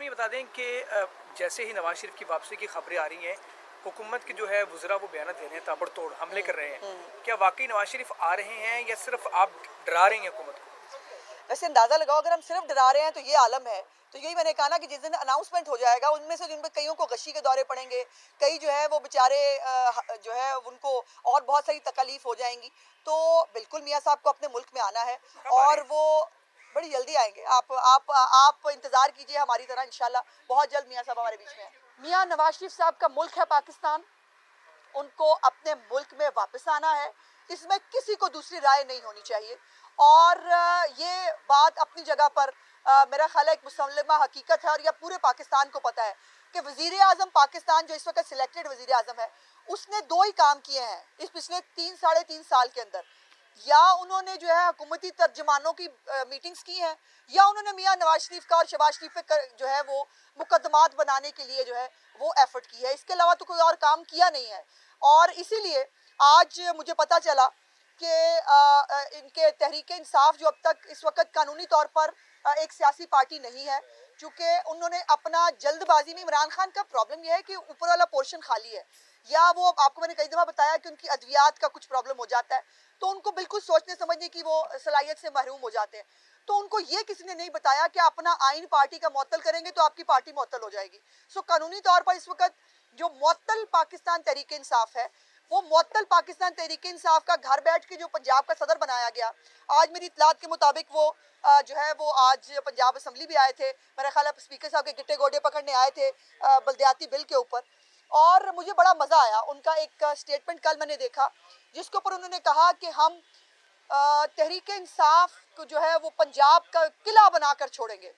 साहब ये बता दें कि जैसे ही नवाज शरीफ की वापसी की खबरें आ रही हैं, हुकूमत के जो है वज़रा वो बयान दे रहे हैं, ताबड़तोड़ हमले कर रहे हैं। क्या वाकई नवाज शरीफ आ रहे हैं या सिर्फ आप डरा रहे हैं हुकूमत को? वैसे अंदाजा लगाओ, अगर हम सिर्फ डरा रहे हैं तो ये आलम है। तो यही मैंने कहा ना कि जिस दिन अनाउंसमेंट हो जाएगा, उनमें से जिन पे कईयों को गशी के दौरे पड़ेंगे, कई जो है वो बेचारे जो है उनको और बहुत सारी तकलीफ हो जाएंगी। तो बिल्कुल मियाँ साहब को अपने मुल्क में आना है कब आ रहे और हैं? वो बड़ी जल्दी आएंगे। आप इंतजार कीजिए हमारी तरह, इंशाल्लाह बहुत जल्द मियाँ साहब हमारे बीच में है। मियाँ नवाज शरीफ साहब का मुल्क है पाकिस्तान, उनको अपने मुल्क में वापस आना है। इसमें किसी को दूसरी राय नहीं होनी चाहिए। और ये बात अपनी जगह पर मेरा ख्याल है एक मुसल्लमा हकीकत है, और यह पूरे पाकिस्तान को पता है कि वज़ीर आज़म पाकिस्तान जो इस वक्त सिलेक्टेड वज़ीर आज़म है, उसने दो ही काम किए हैं इस पिछले 3 साढ़े 3 साल के अंदर। या उन्होंने जो है हुकूमती तर्जमानों की मीटिंग्स की हैं, या उन्होंने मियाँ नवाज शरीफ का और शहबाज शरीफ पे जो है वो मुकदमात बनाने के लिए जो है वो एफर्ट की है। इसके अलावा तो कोई और काम किया नहीं है। और इसीलिए आज मुझे पता चला कि इनके तहरीक इंसाफ जो अब तक इस वक्त कानूनी तौर पर एक सियासी पार्टी नहीं है, चूँकि उन्होंने अपना जल्दबाजी में, इमरान खान का प्रॉब्लम यह है कि ऊपर वाला पोर्शन खाली है, या वो आपको मैंने कई दफ़ा बताया कि उनकी अद्वियात का कुछ प्रॉब्लम हो जाता है, तो उनको बिल्कुल सोचने समझने की वो सलाहियत से महरूम हो जाते हैं। तो उनको ये किसी ने नहीं बताया कि अपना आइन पार्टी का मुअत्तल करेंगे तो आपकी पार्टी मुअत्तल हो जाएगी। सो कानूनी तौर पर इस वक्त जो मुअत्तल पाकिस्तान तहरीक इंसाफ है, वो मुअत्तल पाकिस्तान तहरीक इंसाफ का घर बैठ के जो पंजाब का सदर बनाया गया, आज मेरी इतलात के मुताबिक वो जो है वो आज पंजाब असम्बली भी आए थे। मेरा ख्याल है स्पीकर साहब के गिट्टे गोडे पकड़ने आए थे बल्दियाती बिल के ऊपर। और मुझे बड़ा मज़ा आया उनका एक स्टेटमेंट कल मैंने देखा, जिसके ऊपर उन्होंने कहा कि हम तहरीक इंसाफ को जो है वो पंजाब का किला बनाकर छोड़ेंगे।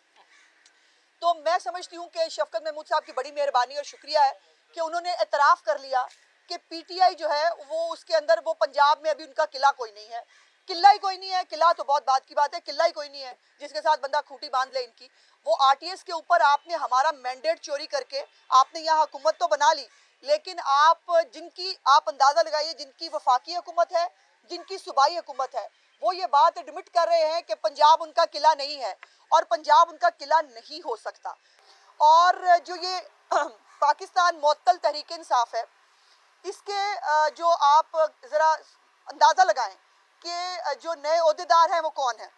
तो मैं समझती हूँ कि शफकत महमूद साहब की बड़ी मेहरबानी और शुक्रिया है कि उन्होंने एतराफ़ कर लिया कि पीटीआई जो है वो उसके अंदर, वो पंजाब में अभी उनका किला कोई नहीं है। किला ही कोई नहीं है, किला तो बहुत बात की बात है, किला ही कोई नहीं है जिसके साथ बंदा खूंटी बांध ले इनकी। वो आरटीएस के ऊपर आपने हमारा मैंडेट चोरी करके आपने यहाँ हुकूमत तो बना ली, लेकिन आप अंदाज़ा लगाइए जिनकी वफाकी हुकूमत है, जिनकी सूबाई हुकूमत है, वो ये बात एडमिट कर रहे हैं कि पंजाब उनका किला नहीं है, और पंजाब उनका किला नहीं हो सकता। और जो ये पाकिस्तान मुअत्तल तहरीक इंसाफ है, इसके जो आप ज़रा अंदाज़ा लगाएं कि जो नए ओहदेदार हैं वो कौन है।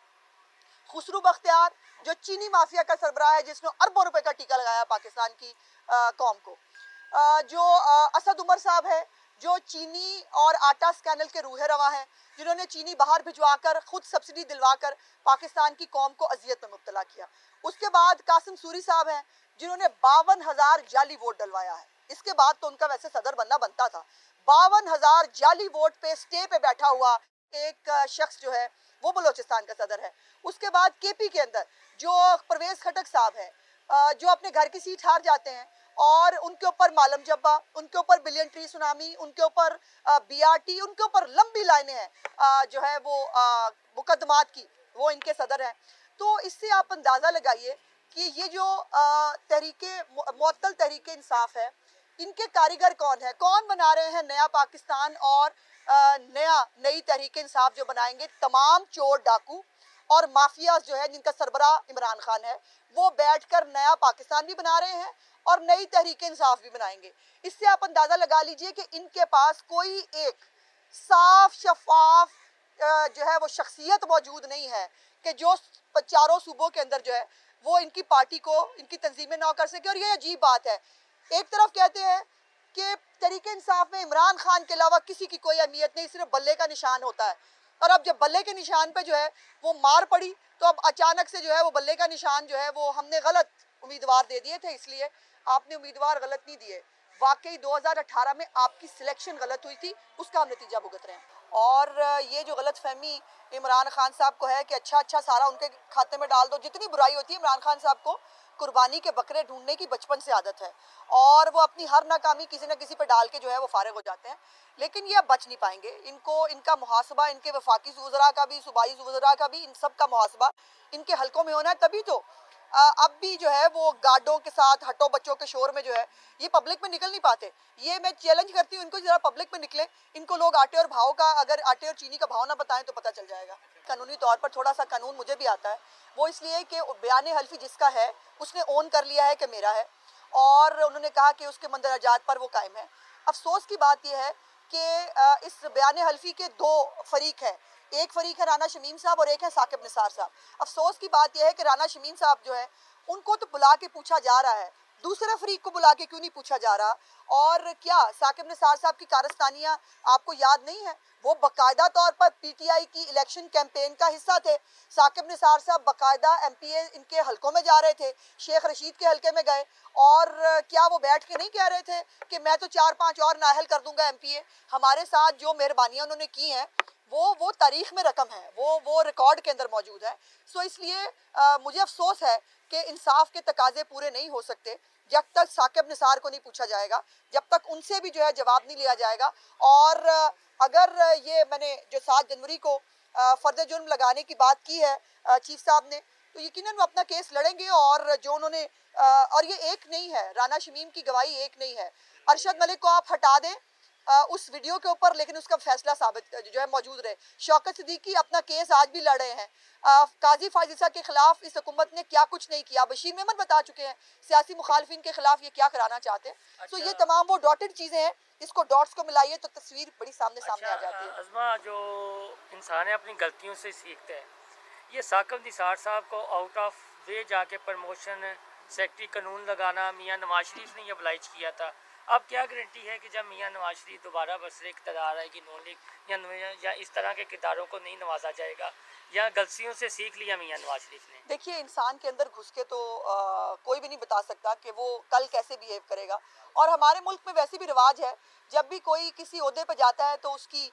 खुसरू बख्तियार जो चीनी माफिया का सरबराह है, जिसने अरबों रुपए का टीका लगाया पाकिस्तान की कौम को। जो असद उमर साहब है, जो चीनी और आटा स्कैनल के रूहे रवा हैं, जिन्होंने चीनी बाहर भिजवाकर खुद सब्सिडी दिलवाकर पाकिस्तान की कौम को अजियत में मुब्तला किया। उसके बाद कासिम सूरी साहब हैं, जिन्होंने 52,000 जाली वोट डलवाया है। इसके बाद तो उनका वैसे सदर बनना बनता था। 52,000 जाली वोट पे स्टे पे बैठा हुआ एक शख्स जो है वो बलोचिस्तान का सदर है। उसके बाद केपी के अंदर जो परवेज खटक साहब हैं, जो अपने घर की सीट हार जाते हैं, और उनके ऊपर मालम जब्बा, उनके ऊपर बिलियन ट्री सुनामी, उनके ऊपर बीआरटी, उनके ऊपर लंबी लाइनें हैं जो है वो मुकदमात की, वो इनके सदर हैं। तो इससे आप अंदाज़ा लगाइए कि ये जो तहरीके मुअत्तल तहरीके इंसाफ है, इनके कारीगर कौन है, कौन बना रहे हैं नया पाकिस्तान, और नई तहरीक इंसाफ जो बनाएंगे, तमाम चोर डाकू और माफिया जो है जिनका सरबराह इमरान खान है, वो बैठकर नया पाकिस्तान भी बना रहे हैं और नई तहरीक इंसाफ भी बनाएंगे। इससे आप अंदाज़ा लगा लीजिए कि इनके पास कोई एक साफ शफाफ जो है वो शख्सियत मौजूद नहीं है कि जो चारों सूबों के अंदर जो है वो इनकी पार्टी को, इनकी तंजीमें ना कर सके। और ये अजीब बात है, एक तरफ कहते हैं कि तहरीक इंसाफ में इमरान खान के अलावा किसी की कोई अहमियत नहीं, सिर्फ बल्ले का निशान होता है। और अब जब बल्ले के निशान पे जो है वो मार पड़ी, तो अब अचानक से जो है वो बल्ले का निशान जो है वो हमने गलत उम्मीदवार दे दिए थे, इसलिए आपने उम्मीदवार गलत नहीं दिए। वाकई 2018 में आपकी सिलेक्शन गलत हुई थी, उसका हम नतीजा भुगत रहे हैं। और ये जो गलत फहमी इमरान खान साहब को है कि अच्छा अच्छा सारा उनके खाते में डाल दो, जितनी बुराई होती है इमरान खान साहब को कुर्बानी के बकरे ढूंढने की बचपन से आदत है, और वो अपनी हर नाकामी किसी न किसी पे डाल के जो है वो फारिग हो जाते हैं। लेकिन ये अब बच नहीं पाएंगे। इनको इनका मुहासबा, इनके वफाकी वज़रा का भी, सूबाई वज़रा का भी, इन सब का मुहासबा इनके हलकों में होना है, तभी तो अब भी जो है वो गार्डों के साथ हट्टों बच्चों के शोर में जो है ये पब्लिक में निकल नहीं पाते। ये मैं चैलेंज करती हूँ इनको, जरा पब्लिक में निकले, इनको लोग आटे और भाव का, अगर आटे और चीनी का भाव ना बताएं तो पता चल जाएगा। कानूनी तौर पर थोड़ा सा कानून मुझे भी आता है, वो इसलिए कि बयान हल्फी जिसका है उसने ओन कर लिया है कि मेरा है, और उन्होंने कहा कि उसके मंदरजात पर वो कायम है। अफसोस की बात यह है कि इस बयान हल्फी के दो फरीक हैं, एक फरीक है राना शमीम साहब और एक है साकिब निसार साहब। अफसोस की बात यह है कि राना शमीम साहब जो है उनको तो बुला के पूछा जा रहा है, दूसरे फरीक को बुला के क्यों नहीं पूछा जा रहा? और क्या साकिब निसार साहब की कारस्तानियाँ आपको याद नहीं है? वो बाकायदा तौर पर पीटीआई की इलेक्शन कैंपेन का हिस्सा थे। साकिब निसार साहब बाकायदा एमपीए इनके हलकों में जा रहे थे, शेख रशीद के हलके में गए, और क्या वो बैठ के नहीं कह रहे थे कि मैं तो 4-5 और नाहल कर दूंगा एमपीए? हमारे साथ जो मेहरबानियाँ उन्होंने की हैं वो तारीख में रकम है, वो रिकॉर्ड के अंदर मौजूद है। सो इसलिए मुझे अफसोस है कि इंसाफ के तकाजे पूरे नहीं हो सकते जब तक साकिब निसार को नहीं पूछा जाएगा, जब तक उनसे भी जो है जवाब नहीं लिया जाएगा। और अगर ये मैंने जो 7 जनवरी को फर्द जुर्म लगाने की बात की है चीफ साहब ने, तो यकीनन वो अपना केस लड़ेंगे। और जो उन्होंने और ये एक नहीं है, राना शमीम की गवाही एक नहीं है। अरशद मलिक को आप हटा दें उस वीडियो के ऊपर, लेकिन उसका फैसला साबित जो है मौजूद रहे। शौकत सिद्दीकी अपना केस आज भी लड़ रहे हैं। काजी फाजिसा के खिलाफ इस हुकूमत ने क्या कुछ नहीं किया, बशीर मेमन बता चुके हैं सियासी मुखालफिन के खिलाफ ये क्या कराना चाहते हैं। अच्छा। तो ये तमाम वो डॉटेड चीज़ें हैं, इसको डॉट्स को मिलाइए तो तस्वीर बड़ी सामने सामने आ जाती है। अज़मा, जो इंसान है अपनी गलतियों से सीखते हैं, ये साकिब निसार साहब को आउट ऑफ वे जाके प्रमोशन सेक्रेटरी कानून लगाना मियाँ नवाज शरीफ ने ये अब्लाइज किया था। अब क्या गारंटी है कि जब मियाँ नवाज शरीफ दोबारा बरसरे इक़्तिदार आएगी नून लीग या इस तरह के किरदारों को नहीं नवाजा जाएगा, या गलतियों से सीख लिया मियाँ नवाज शरीफ ने? देखिए, इंसान के अंदर घुस के तो कोई भी नहीं बता सकता कि वो कल कैसे बिहेव करेगा। और हमारे मुल्क में वैसे भी रिवाज है, जब भी कोई किसी ओहदे पर जाता है तो उसकी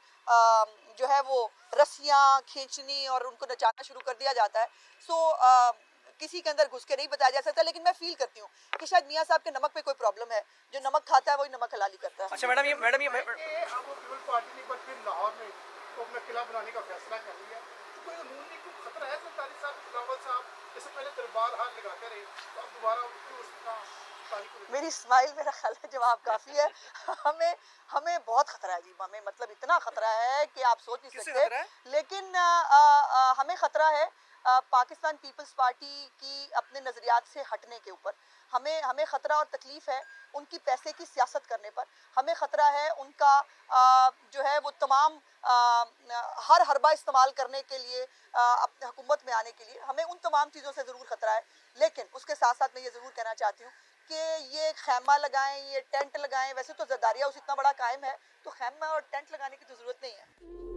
जो है वो रस्सियाँ खींचनी और उनको नचाना शुरू कर दिया जाता है। सो किसी के अंदर घुस के नहीं बताया जा सकता, लेकिन मैं फील करती हूँ कि शायद मियाँ साहब के नमक पे कोई प्रॉब्लम है, जो नमक खाता है वही नमक हलाली करता है। अच्छा मैडम, ये पार्टी ने फिर लाहौर में तो अपना किला बनाने का फैसला कर लिया, तो कोई नून लीग को खतरा है? सरकारी साहब बिलावल साहब जैसे पहले दरबार हाल लगाते रहे, तो अब दोबारा मेरी स्माइल मेरा ख्याल है जवाब काफ़ी है। हमें बहुत ख़तरा है जी, हमें मतलब इतना ख़तरा है कि आप सोच नहीं सकते। लेकिन हमें ख़तरा है पाकिस्तान पीपल्स पार्टी की अपने नज़रियात से हटने के ऊपर। हमें ख़तरा और तकलीफ़ है उनकी पैसे की सियासत करने पर। हमें ख़तरा है उनका जो है वो तमाम हर हरबा इस्तेमाल करने के लिए अपने हुकूमत में आने के लिए। हमें उन तमाम चीज़ों से ज़रूर ख़तरा है, लेकिन उसके साथ साथ मैं ये ज़रूर कहना चाहती हूँ कि ये खैमा लगाएं, ये टेंट लगाएं। वैसे तो ज़रदारी हाउस इतना बड़ा कायम है, तो खैमा और टेंट लगाने की तो ज़रूरत नहीं है।